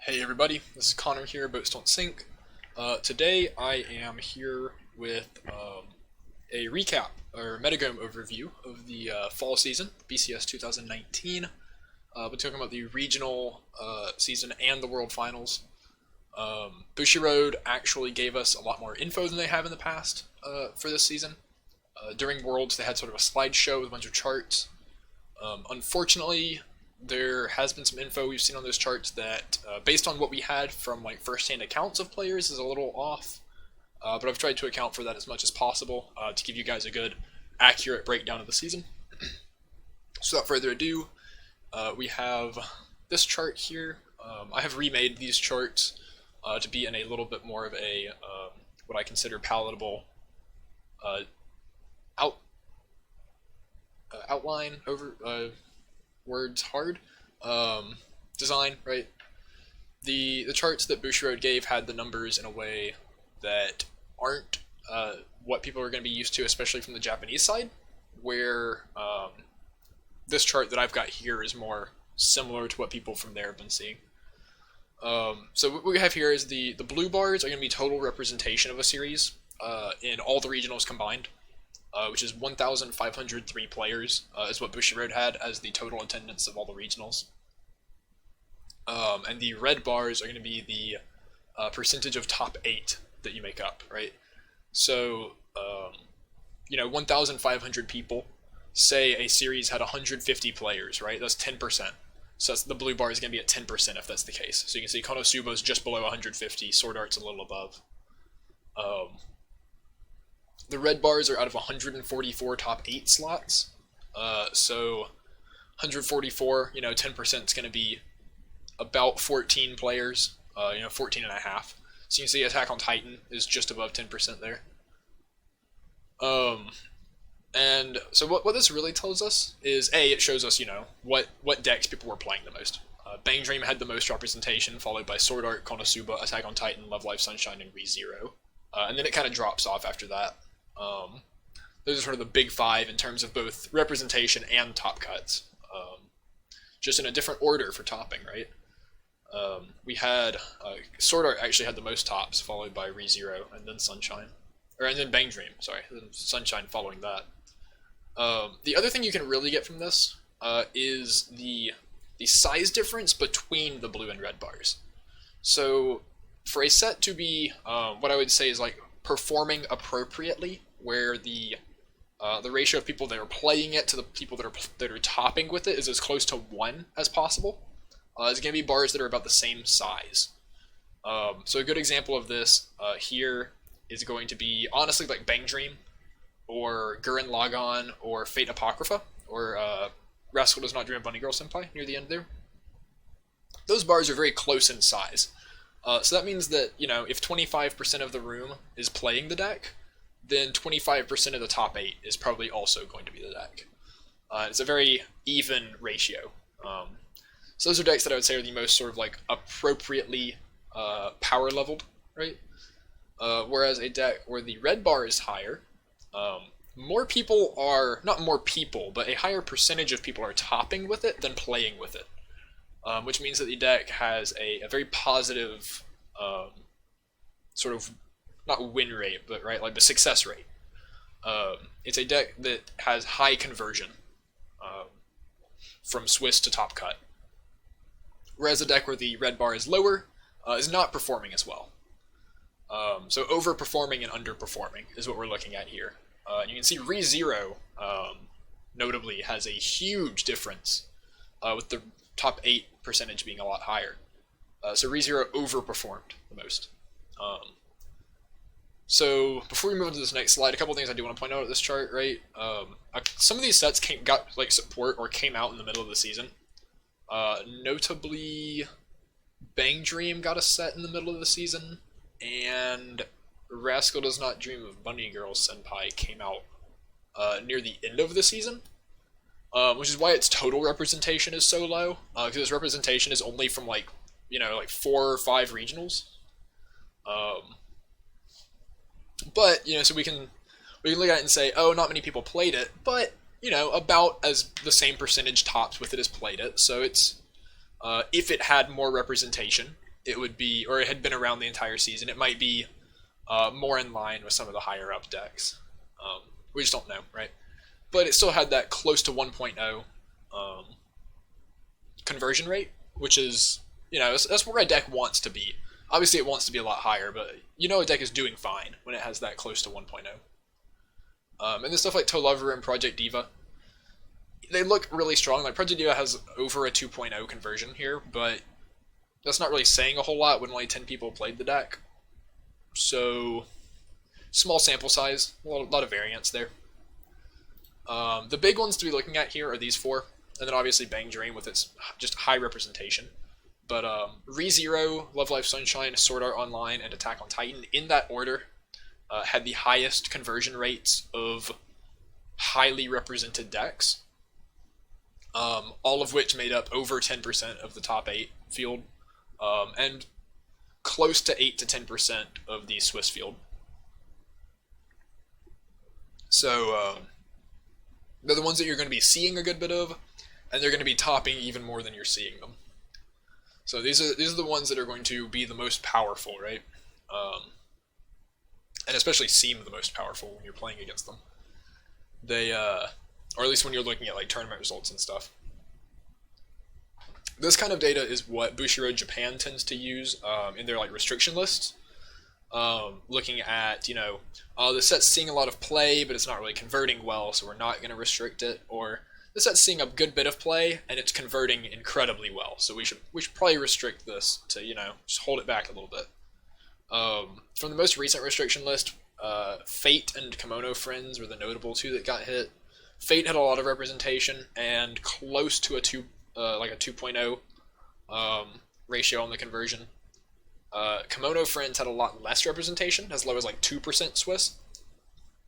Hey everybody, this is Connor here, BoatsDon'tSink. Today I am here with a recap or metagame overview of the fall season, BCS 2019. We're talking about the regional season and the World Finals. Bushiroad actually gave us a lot more info than they have in the past for this season. During Worlds, they had sort of a slideshow with a bunch of charts. Unfortunately, there has been some info we've seen on those charts that, based on what we had from like first-hand accounts of players, is a little off. But I've tried to account for that as much as possible to give you guys a good, accurate breakdown of the season. So without further ado, we have this chart here. I have remade these charts to be in a little bit more of a what I consider palatable outline over words hard design, right? The charts that Bushiroad gave had the numbers in a way that aren't what people are going to be used to, especially from the Japanese side, where this chart that I've got here is more similar to what people from there have been seeing. So what we have here is the blue bars are going to be total representation of a series in all the regionals combined, which is 1,503 players is what Bushiroad had as the total attendance of all the regionals. And the red bars are going to be the percentage of top 8 that you make up, right? So, 1,500 people, say a series had 150 players, right? That's 10%. So the blue bar is going to be at 10% if that's the case. So you can see Konosuba is just below 150, Sword Art's a little above. The red bars are out of 144 top 8 slots. So 144, 10% is going to be about 14 players, 14 and a half. So you can see Attack on Titan is just above 10% there. And so what this really tells us is, A, it shows us, what decks people were playing the most. Bang Dream had the most representation, followed by Sword Art, Konosuba, Attack on Titan, Love Live Sunshine, and ReZero. And then it kind of drops off after that. Those are sort of the big 5 in terms of both representation and top cuts. Just in a different order for topping, right? We had Sword Art actually had the most tops, followed by ReZero, and then Sunshine. And then Bang Dream, sorry. Then Sunshine following that. The other thing you can really get from this is the size difference between the blue and red bars. So for a set to be what I would say is like performing appropriately, where the ratio of people that are playing it to the people that are topping with it is as close to 1 as possible, is going to be bars that are about the same size. So a good example of this here is going to be, honestly, like Bang Dream, or Gurren Lagann, or Fate Apocrypha, or Rascal Does Not Dream of Bunny Girl Senpai near the end there. Those bars are very close in size. So that means that, if 25% of the room is playing the deck, then 25% of the top 8 is probably also going to be the deck. It's a very even ratio. So those are decks that I would say are the most sort of like appropriately power leveled, right? Whereas a deck where the red bar is higher, more people are, not more people, but a higher percentage of people are topping with it than playing with it. Which means that the deck has a very positive sort of, not win rate, but right, like the success rate. It's a deck that has high conversion from Swiss to top cut. Whereas a deck where the red bar is lower is not performing as well. So overperforming and underperforming is what we're looking at here. You can see ReZero notably has a huge difference with the top 8 percentage being a lot higher. So ReZero overperformed the most. So before we move on to this next slide, a couple things I do want to point out at this chart, right? Some of these sets got like support or came out in the middle of the season. Notably, Bang Dream got a set in the middle of the season, and Rascal Does Not Dream of Bunny Girl Senpai came out near the end of the season. Which is why its total representation is so low, because its representation is only from like 4 or 5 regionals. But so we can look at it and say, oh, not many people played it, but about as the same percentage tops with it as played it. So it's if it had more representation, it would be, or it had been around the entire season, it might be more in line with some of the higher up decks. We just don't know, right? But it still had that close to 1.0 conversion rate, which is, that's where a deck wants to be. Obviously, it wants to be a lot higher, but a deck is doing fine when it has that close to 1.0. And then stuff like Tolover and Project Diva, they look really strong. Like, Project Diva has over a 2.0 conversion here, but that's not really saying a whole lot when only 10 people played the deck. So, small sample size, a lot of variance there. The big ones to be looking at here are these four, and then obviously Bang Dream with its just high representation. But ReZero, Love Life Sunshine, Sword Art Online, and Attack on Titan, in that order, had the highest conversion rates of highly represented decks, all of which made up over 10% of the top 8 field, and close to 8 to 10% of the Swiss field. So they're the ones that you're going to be seeing a good bit of, and they're going to be topping even more than you're seeing them. So these are the ones that are going to be the most powerful, right? And especially seem the most powerful when you're playing against them. They, or at least when you're looking at like tournament results and stuff. This kind of data is what Bushiroad Japan tends to use in their like restriction lists. Looking at, the set's seeing a lot of play, but it's not really converting well, so we're not going to restrict it. Or the set's seeing a good bit of play, and it's converting incredibly well, so we should probably restrict this to, just hold it back a little bit. From the most recent restriction list, Fate and Kimono Friends were the notable two that got hit. Fate had a lot of representation and close to a 2.0 ratio on the conversion. Kimono Friends had a lot less representation, as low as like 2% Swiss,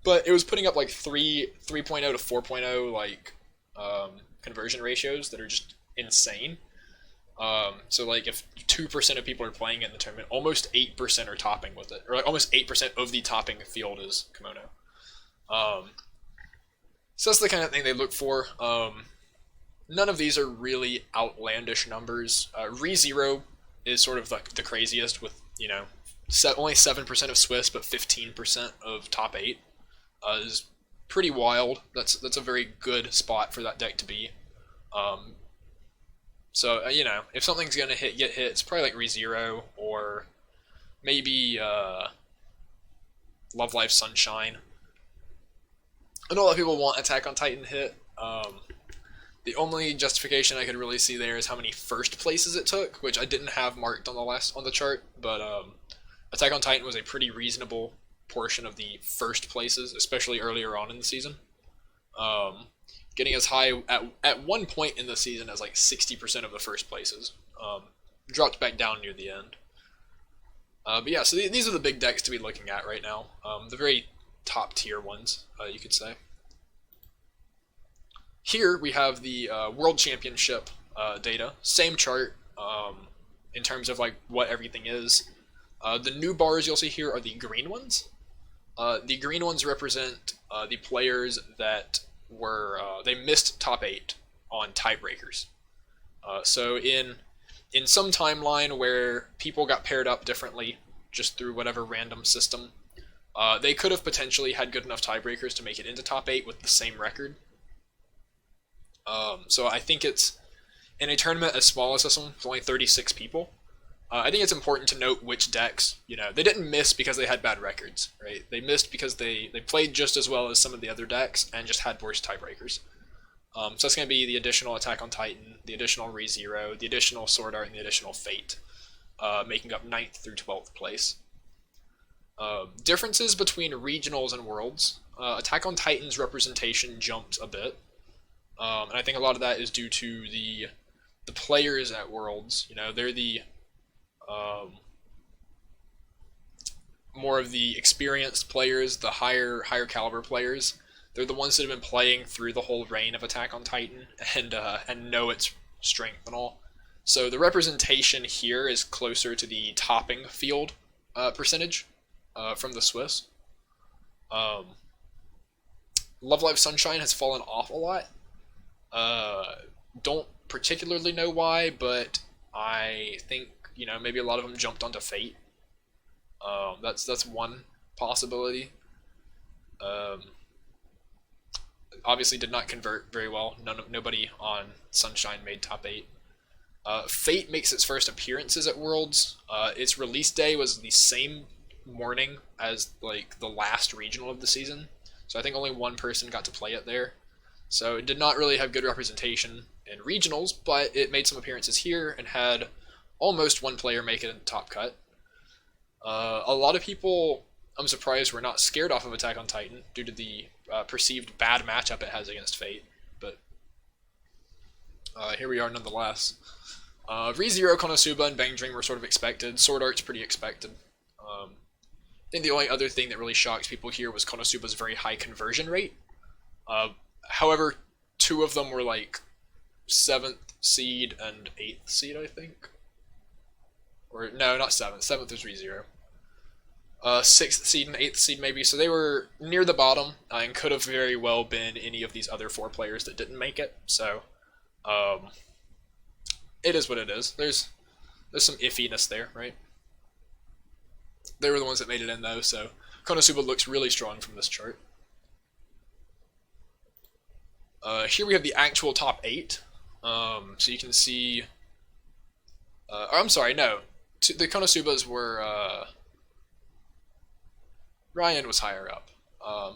but it was putting up like 3.0 to 4.0 like conversion ratios that are just insane. So like if 2% of people are playing it in the tournament, almost 8% are topping with it, or like almost 8% of the topping field is Kimono. So that's the kind of thing they look for. None of these are really outlandish numbers. ReZero is sort of like the craziest with, only 7% of Swiss, but 15% of top 8 is pretty wild. That's a very good spot for that deck to be. So, if something's going to get hit, it's probably like ReZero or maybe Love Life Sunshine. I know a lot of people want Attack on Titan hit. The only justification I could really see there is how many first places it took, which I didn't have marked on the chart, but Attack on Titan was a pretty reasonable portion of the first places, especially earlier on in the season. Getting as high at one point in the season as like 60% of the first places. Dropped back down near the end. But yeah, so these are the big decks to be looking at right now. The very top tier ones, you could say. Here we have the World Championship data. Same chart in terms of like what everything is. The new bars you'll see here are the green ones. The green ones represent the players that they missed top 8 on tiebreakers. So in some timeline where people got paired up differently just through whatever random system, they could have potentially had good enough tiebreakers to make it into top 8 with the same record. So I think it's, in a tournament as small as this one, with only 36 people, I think it's important to note which decks, they didn't miss because they had bad records, right? They missed because they played just as well as some of the other decks and just had worse tiebreakers. So that's going to be the additional Attack on Titan, the additional ReZero, the additional Sword Art, and the additional Fate, making up 9th through 12th place. Differences between regionals and worlds. Attack on Titan's representation jumped a bit. And I think a lot of that is due to the players at Worlds. They're the more of the experienced players, the higher caliber players. They're the ones that have been playing through the whole reign of Attack on Titan and know its strength and all. So the representation here is closer to the topping field percentage from the Swiss. Love Live Sunshine has fallen off a lot. Don't particularly know why, but I think, maybe a lot of them jumped onto Fate. That's one possibility. Obviously did not convert very well. Nobody on Sunshine made top 8. Fate makes its first appearances at Worlds. Its release day was the same morning as like the last regional of the season, so I think only one person got to play it there. So it did not really have good representation in regionals, but it made some appearances here and had almost one player make it in the top cut. A lot of people, I'm surprised, were not scared off of Attack on Titan due to the perceived bad matchup it has against Fate, but here we are nonetheless. ReZero, Konosuba, and Bang Dream were sort of expected. Sword Art's pretty expected. I think the only other thing that really shocked people here was Konosuba's very high conversion rate. However, 2 of them were like 7th seed and 8th seed, I think. Or, no, not 7th. 7th was ReZero. 6th seed and 8th seed maybe, so they were near the bottom, and could have very well been any of these other 4 players that didn't make it, so it is what it is. There's some iffiness there, right? They were the ones that made it in though, so Konosuba looks really strong from this chart. Here we have the actual top 8, so you can see, or I'm sorry, no, the Konosubas were, Ryan was higher up.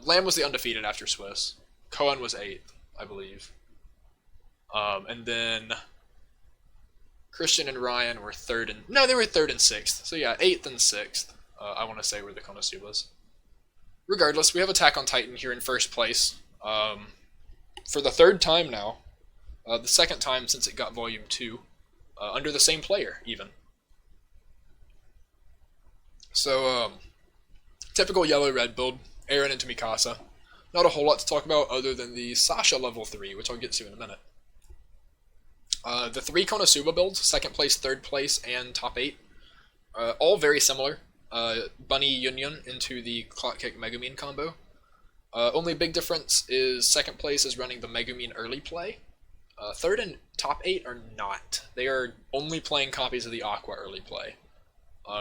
Lamb was the undefeated after Swiss. Kohan was 8th, I believe. And then Christian and Ryan were 3rd and... No, they were 3rd and 6th. So yeah, 8th and 6th, I want to say, were the Konosubas. Regardless, we have Attack on Titan here in 1st place. For the 3rd time now. The 2nd time since it got Volume 2. Under the same player, even. So, typical yellow-red build, Eren into Mikasa. Not a whole lot to talk about other than the Sasha level 3, which I'll get to in a minute. The 3 Konosuba builds, 2nd place, 3rd place, and top 8, all very similar. Bunny Yunyun into the Clock Kick Megumin combo. Only big difference is 2nd place is running the Megumin early play. 3rd and top 8 are not. They are only playing copies of the Aqua early play.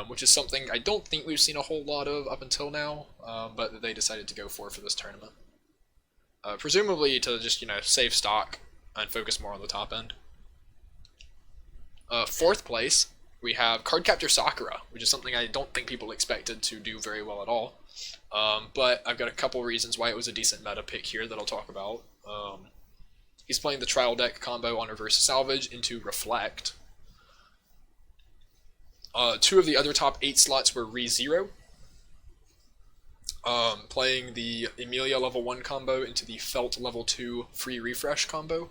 Which is something I don't think we've seen a whole lot of up until now, but they decided to go for this tournament. Presumably to just, save stock and focus more on the top end. 4th place, we have Cardcaptor Sakura, which is something I don't think people expected to do very well at all. But I've got a couple reasons why it was a decent meta pick here that I'll talk about. He's playing the Trial Deck combo on Reverse Salvage into Reflect. 2 of the other top 8 slots were ReZero, playing the Emilia level 1 combo into the Felt level 2 free refresh combo,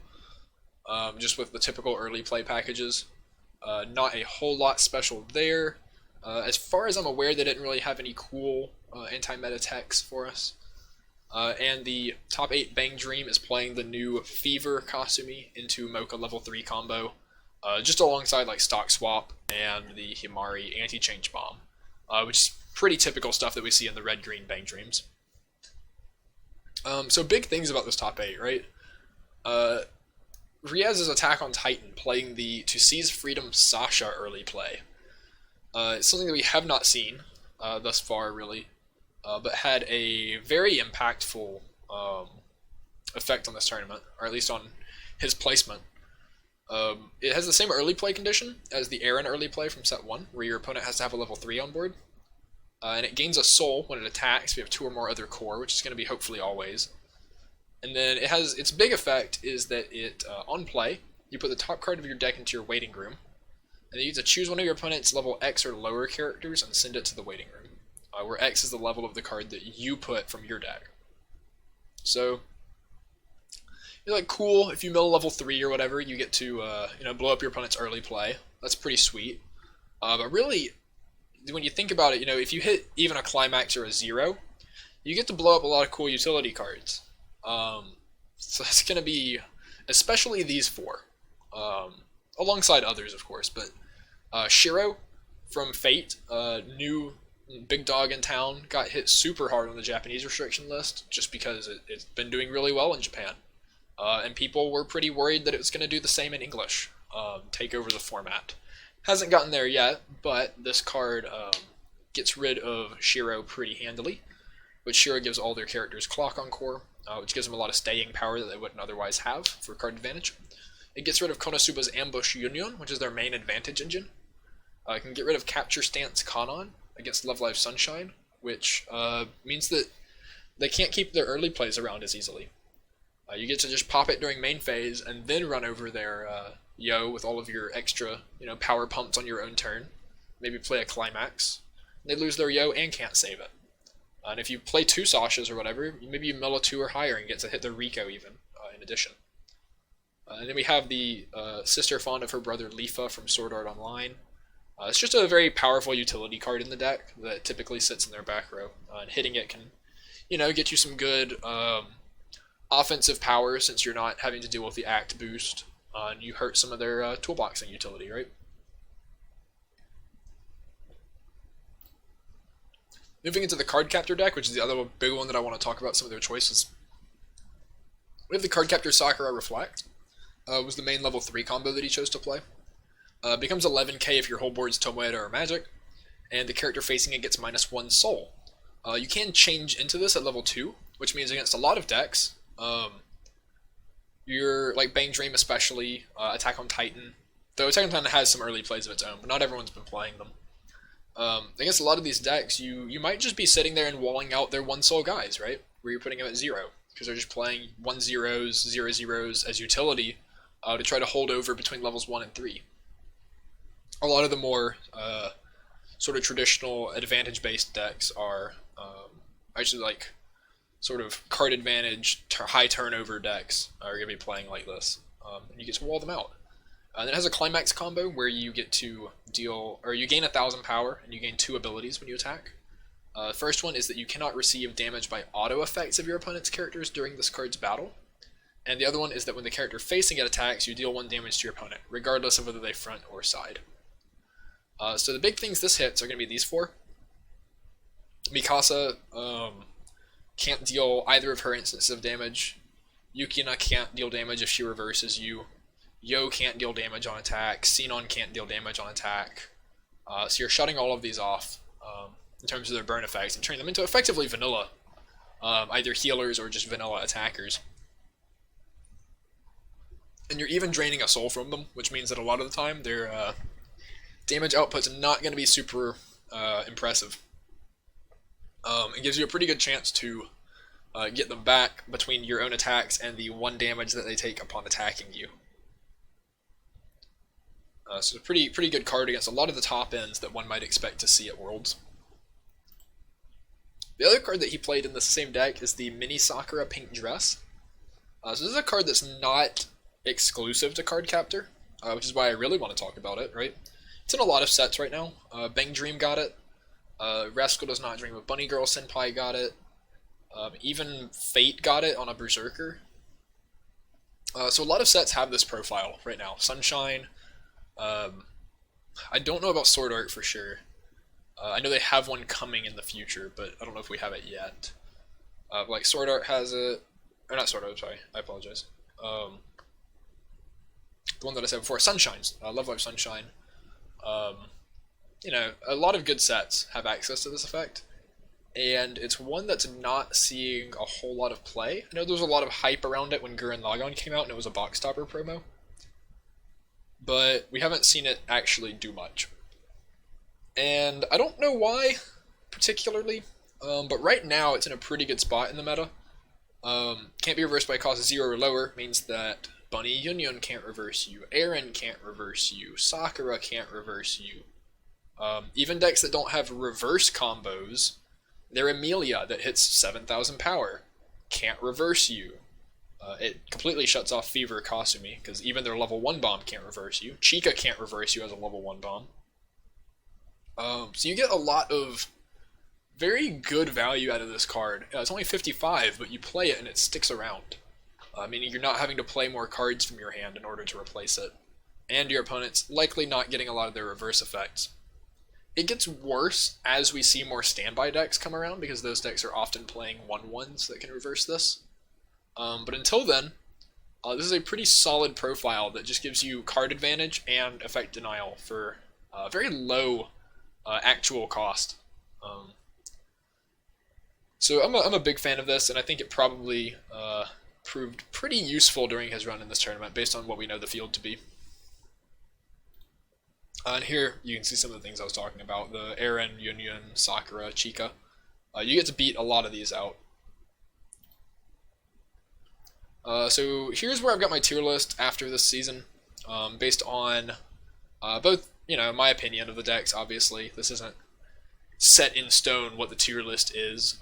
just with the typical early play packages. Not a whole lot special there. As far as I'm aware, they didn't really have any cool anti-meta techs for us. And the top 8 Bang Dream is playing the new Fever Kasumi into Mocha level 3 combo, just alongside like Stock Swap and the Himari Anti-Change Bomb, which is pretty typical stuff that we see in the red-green Bang Dreams. So big things about this top 8, right? Riez's Attack on Titan playing the To Seize Freedom Sasha early play. It's something that we have not seen thus far, really, but had a very impactful effect on this tournament, or at least on his placement. It has the same early play condition as the Eren early play from set 1, where your opponent has to have a level 3 on board. And it gains a soul when it attacks if you have 2 or more other core, which is going to be hopefully always. And then it has its big effect is that it, on play, you put the top card of your deck into your waiting room, and then you get to choose one of your opponent's level X or lower characters and send it to the waiting room, where X is the level of the card that you put from your deck. So, you're like, cool, if you mill level 3 or whatever, you get to, blow up your opponent's early play. That's pretty sweet. But really, when you think about it, if you hit even a climax or a 0, you get to blow up a lot of cool utility cards. So that's going to be, especially these 4, alongside others, of course, but Shiro from Fate, new big dog in town, got hit super hard on the Japanese restriction list, just because it's been doing really well in Japan. And people were pretty worried that it was going to do the same in English, take over the format. Hasn't gotten there yet, but this card gets rid of Shiro pretty handily, which Shiro gives all their characters Clock on Core, which gives them a lot of staying power that they wouldn't otherwise have for card advantage. It gets rid of Konosuba's Ambush Union, which is their main advantage engine. It can get rid of Capture Stance Kanon against Love Live Sunshine, which means that they can't keep their early plays around as easily. You get to just pop it during main phase and then run over their Yo with all of your extra, power pumps on your own turn. Maybe play a Climax. They lose their Yo and can't save it. And if you play 2 Sashas or whatever, maybe you mill a 2 or higher and get to hit the Rico even, in addition. And then we have the sister font of her brother Lifa from Sword Art Online. It's just a very powerful utility card in the deck that typically sits in their back row. And hitting it can, get you some good offensive power since you're not having to deal with the act boost. And you hurt some of their toolboxing utility, right? Moving into the Card Captor deck, which is the other big one that I want to talk about, some of their choices. We have the Card Captor Sakura Reflect. Was the main level 3 combo that he chose to play. Becomes 11k if your whole board's Tomoeda or Magic, and the character facing it gets -1 soul. You can change into this at level 2, which means against a lot of decks, you're like Bang Dream especially, Attack on Titan, though Attack on Titan has some early plays of its own, but not everyone's been playing them. Against a lot of these decks, you might just be sitting there and walling out their 1 soul guys, right? Where you're putting them at 0, because they're just playing 1/0s, 0/0s as utility to try to hold over between levels 1 and 3. A lot of the more sort of traditional advantage-based decks are actually like sort of card advantage, high turnover decks are going to be playing like this, and you get to wall them out. And it has a Climax combo where you get to deal, or you gain 1,000 power and you gain 2 abilities when you attack. First one is that you cannot receive damage by auto effects of your opponent's characters during this card's battle. And the other one is that when the character facing it attacks, you deal 1 damage to your opponent, regardless of whether they front or side. So the big things this hits are going to be these 4. Mikasa can't deal either of her instances of damage. Yukina can't deal damage if she reverses you. Yo can't deal damage on attack. Xenon can't deal damage on attack. So you're shutting all of these off in terms of their burn effects and turning them into effectively vanilla, either healers or just vanilla attackers. And you're even draining a soul from them, which means that a lot of the time their damage output's not going to be super impressive. It gives you a pretty good chance to get them back between your own attacks and the 1 damage that they take upon attacking you. So it's a pretty good card against a lot of the top ends that one might expect to see at Worlds. The other card that he played in the same deck is the Mini Sakura Pink Dress. So this is a card that's not exclusive to Card Captor, which is why I really want to talk about it, right? It's in a lot of sets right now. Bang Dream got it. Rascal Does Not Dream of Bunny Girl Senpai got it. Even Fate got it on a Berserker. So a lot of sets have this profile right now. Sunshine. I don't know about Sword Art for sure. I know they have one coming in the future, but I don't know if we have it yet. Like Sword Art has it. Or not Sword Art, sorry. I apologize. The one that I said before, Sunshine's. Love Live Sunshine. A lot of good sets have access to this effect, and it's one that's not seeing a whole lot of play. I know there was a lot of hype around it when Gurren Lagann came out and it was a box topper promo, but we haven't seen it actually do much. And I don't know why, particularly, but right now it's in a pretty good spot in the meta. Can't be reversed by a cost of 0 or lower means that Bunny Union can't reverse you, Eren can't reverse you, Sakura can't reverse you. Even decks that don't have reverse combos, their Emilia that hits 7,000 power can't reverse you. It completely shuts off Fever Kasumi, because even their level 1 bomb can't reverse you. Chica can't reverse you as a level 1 bomb. So you get a lot of very good value out of this card. It's only 55, but you play it and it sticks around. Meaning you're not having to play more cards from your hand in order to replace it. And your opponent's likely not getting a lot of their reverse effects. It gets worse as we see more standby decks come around, because those decks are often playing 1/1s that can reverse this. But until then, this is a pretty solid profile that just gives you card advantage and effect denial for very low actual cost. Um, so I'm a big fan of this, and I think it probably proved pretty useful during his run in this tournament based on what we know the field to be. And here you can see some of the things I was talking about, the Eren, Yunyun, Sakura, Chika. You get to beat a lot of these out. So here's where I've got my tier list after this season, based on both, my opinion of the decks, obviously. This isn't set in stone what the tier list is.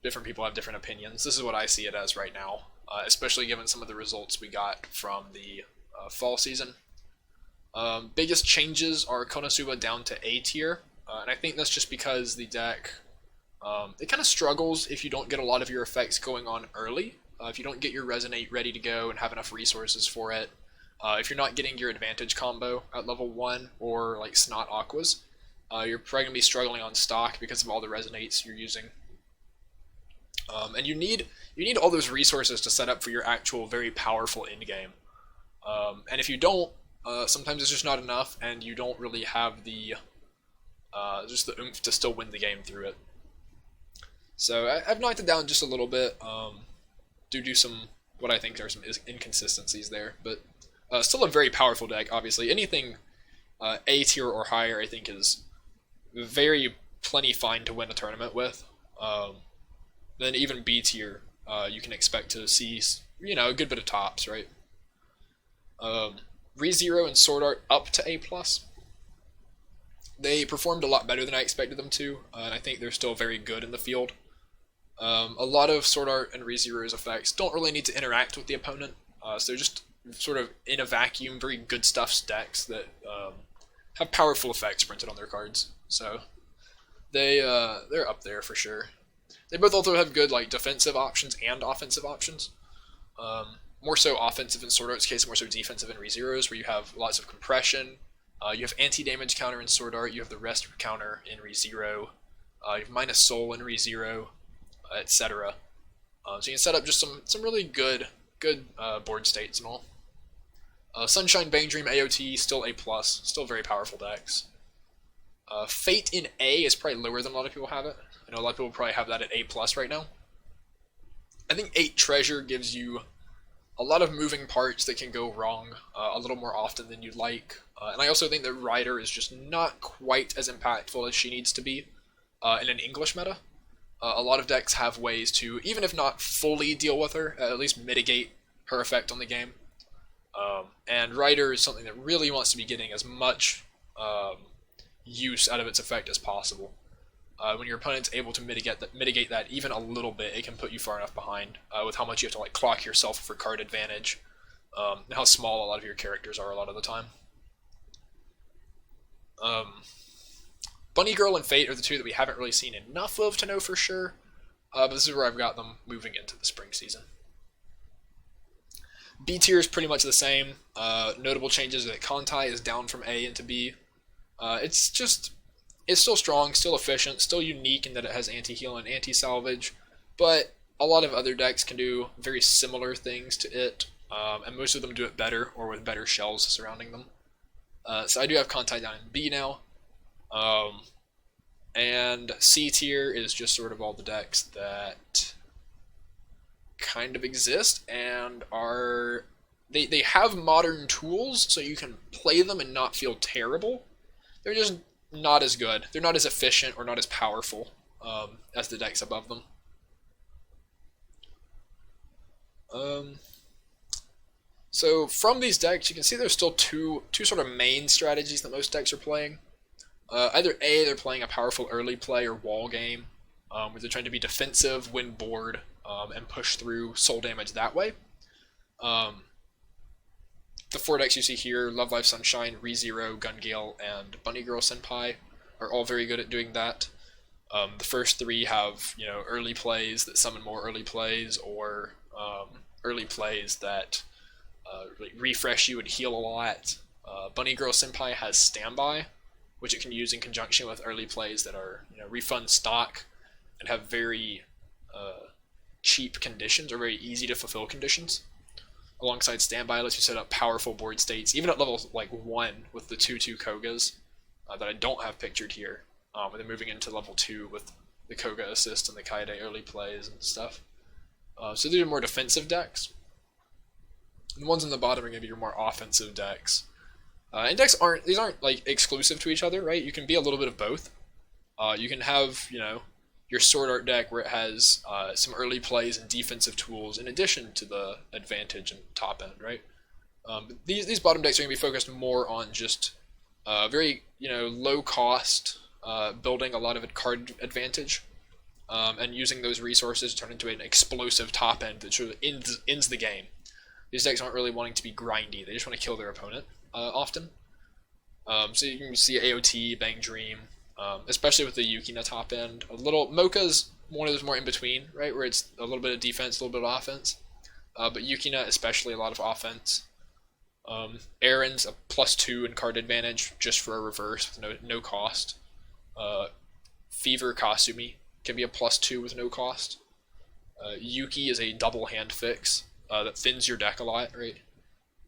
Different people have different opinions. This is what I see it as right now, especially given some of the results we got from the fall season. Biggest changes are Konosuba down to A tier, and I think that's just because the deck, it kind of struggles if you don't get a lot of your effects going on early. If you don't get your Resonate ready to go and have enough resources for it, if you're not getting your advantage combo at level 1 or like Snot Aquas, you're probably going to be struggling on stock because of all the Resonates you're using. And you need all those resources to set up for your actual very powerful endgame. And if you don't, sometimes it's just not enough, and you don't really have the just the oomph to still win the game through it. So I've knocked it down just a little bit. Do some what I think are some inconsistencies there, but still a very powerful deck. Obviously, anything A tier or higher, I think, is very plenty fine to win a tournament with. Then even B tier, you can expect to see a good bit of tops, right? ReZero and Sword Art up to A+. They performed a lot better than I expected them to, and I think they're still very good in the field. A lot of Sword Art and ReZero's effects don't really need to interact with the opponent, so they're just sort of in a vacuum, very good stuff decks that have powerful effects printed on their cards. So they're up there for sure. They both also have good like defensive options and offensive options. More so offensive in Sword Art's case, more so defensive in ReZero's, where you have lots of compression. You have anti-damage counter in Sword Art, you have the rest counter in ReZero, you have minus soul in ReZero, etc. So you can set up just some really good board states and all. Sunshine, Bang Dream, AOT, still A+, still very powerful decks. Fate in A is probably lower than a lot of people have it. I know a lot of people probably have that at A+ right now. I think 8 Treasure gives you a lot of moving parts that can go wrong a little more often than you'd like. And I also think that Ryder is just not quite as impactful as she needs to be in an English meta. A lot of decks have ways to, even if not fully deal with her, at least mitigate her effect on the game. And Ryder is something that really wants to be getting as much use out of its effect as possible. When your opponent's able to mitigate that even a little bit, it can put you far enough behind with how much you have to like clock yourself for card advantage, and how small a lot of your characters are a lot of the time. Bunny Girl and Fate are the two that we haven't really seen enough of to know for sure, but this is where I've got them moving into the spring season. B tier is pretty much the same. Notable changes that Kontai is down from A into B. It's still strong, still efficient, still unique in that it has anti-heal and anti-salvage, but a lot of other decks can do very similar things to it, and most of them do it better or with better shells surrounding them. So I do have Kontai down in B now. And C tier is just sort of all the decks that kind of exist and are they have modern tools so you can play them and not feel terrible. They're just not as good. They're not as efficient or not as powerful as the decks above them. So from these decks, you can see there's still two sort of main strategies that most decks are playing. Either A, they're playing a powerful early play or wall game, where they're trying to be defensive, win board, and push through soul damage that way. The 4 decks you see here, Love Life Sunshine, ReZero, Gungale, and Bunny Girl Senpai, are all very good at doing that. The first 3 have early plays that summon more early plays, or early plays that refresh you and heal a lot. Bunny Girl Senpai has Standby, which it can use in conjunction with early plays that are refund stock and have very cheap conditions or very easy to fulfill conditions. Alongside Standby lets you set up powerful board states, even at level like 1 with the 2/2 Kogas. that I don't have pictured here. And then moving into level 2 with the Koga assist and the Kaede early plays and stuff. So these are more defensive decks. And the ones on the bottom are going to be your more offensive decks. And decks aren't like exclusive to each other, right? You can be a little bit of both. You can have, your Sword Art deck where it has some early plays and defensive tools in addition to the advantage and top end, right? But these bottom decks are going to be focused more on just very low cost, building a lot of card advantage, and using those resources to turn into an explosive top end that sort of ends the game. These decks aren't really wanting to be grindy; they just want to kill their opponent often. So you can see AOT, Bang Dream, especially with the Yukina top end. A little Mocha's one of those more in between, right, where it's a little bit of defense, a little bit of offense. But Yukina especially a lot of offense. Aaron's a +2 in card advantage just for a reverse with no cost. Fever Kasumi can be a +2 with no cost. Yuki is a double hand fix that thins your deck a lot, right?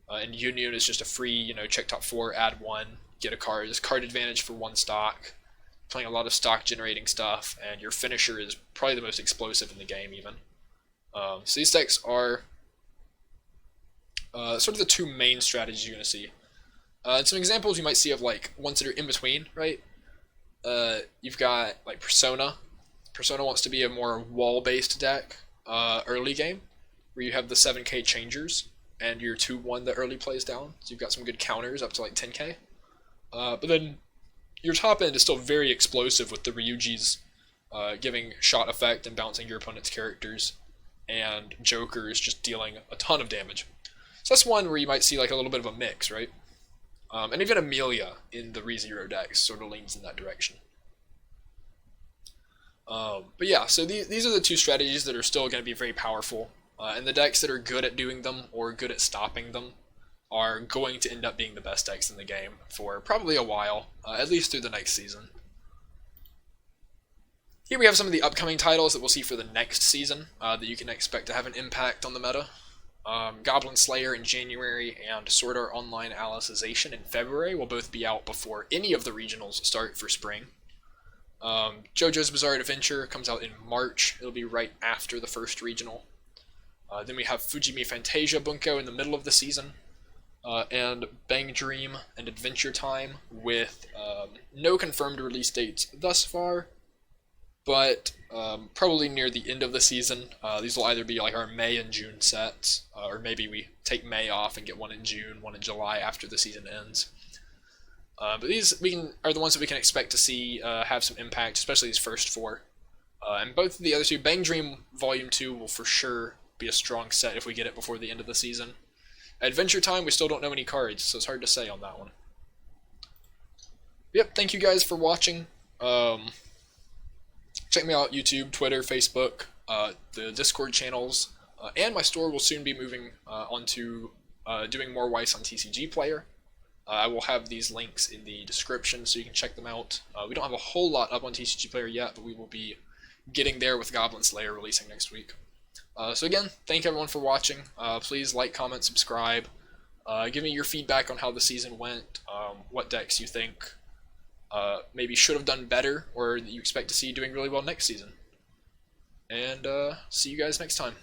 And Union is just a free, check top 4, add 1, get a card. It's card advantage for 1 stock, playing a lot of stock generating stuff, and your finisher is probably the most explosive in the game even. So these decks are sort of the 2 main strategies you're going to see. And some examples you might see of like ones that are in between, right? You've got like Persona. Persona wants to be a more wall-based deck early game, where you have the 7k changers and your 2-1 that early plays down. So you've got some good counters up to like 10k. But then your top end is still very explosive with the Ryuji's giving shot effect and bouncing your opponent's characters, and Joker's just dealing a ton of damage. So that's one where you might see like a little bit of a mix, right? And even Amelia in the ReZero decks sort of leans in that direction. But yeah, so these are the 2 strategies that are still going to be very powerful. And the decks that are good at doing them or good at stopping them are going to end up being the best decks in the game for probably a while, at least through the next season. Here we have some of the upcoming titles that we'll see for the next season that you can expect to have an impact on the meta. Goblin Slayer in January and Sword Art Online Alicization in February will both be out before any of the regionals start for spring. JoJo's Bizarre Adventure comes out in March. It'll be right after the first regional. Then we have Fujimi Fantasia Bunko in the middle of the season. And Bang Dream and Adventure Time with no confirmed release dates thus far, but probably near the end of the season. These will either be like our May and June sets, or maybe we take May off and get one in June, one in July after the season ends. But these are the ones that we can expect to see have some impact, especially these first 4. And both of the other 2, Bang Dream Volume 2 will for sure be a strong set if we get it before the end of the season. Adventure Time, we still don't know any cards, so it's hard to say on that one. Yep, thank you guys for watching. Check me out, YouTube, Twitter, Facebook, the Discord channels, and my store will soon be moving onto doing more Weiss on TCG Player. I will have these links in the description so you can check them out. We don't have a whole lot up on TCG Player yet, but we will be getting there with Goblin Slayer releasing next week. So again, thank everyone for watching. Please like, comment, subscribe. Give me your feedback on how the season went, what decks you think maybe should have done better, or that you expect to see doing really well next season. And see you guys next time.